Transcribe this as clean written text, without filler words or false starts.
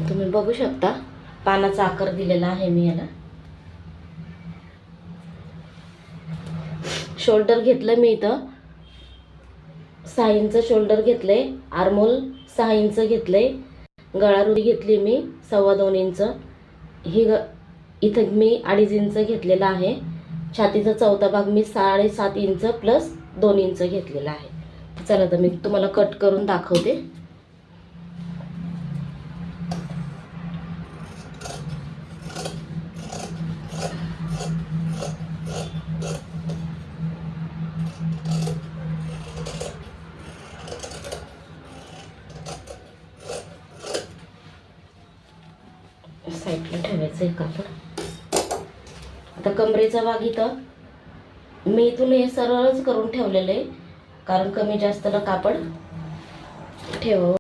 तुम्ही बघू शकता पानाचा आकार दिलेला आहे मी याला। शोल्डर घेतलं मी इथं 6 इंच शोल्डर घेतले, आर्मोल 6 इंच घेतले, गळारुंदी घेतली मी 2.25 इंच, ही इथं मी 2.5 इंच घेतलेला आहे। छातीचा चौथा भाग मी 7.5 इंच प्लस 2 इंच घेतलेला आहे। चला तर मी तुम्हाला कट करून दाखवते। साईडला ठेवायचं आहे कापड। आता कमरेचा भाग इथं मी इथून हे सरळच करून ठेवलेलं आहे, कारण कमी जास्तला कापड ठेवावं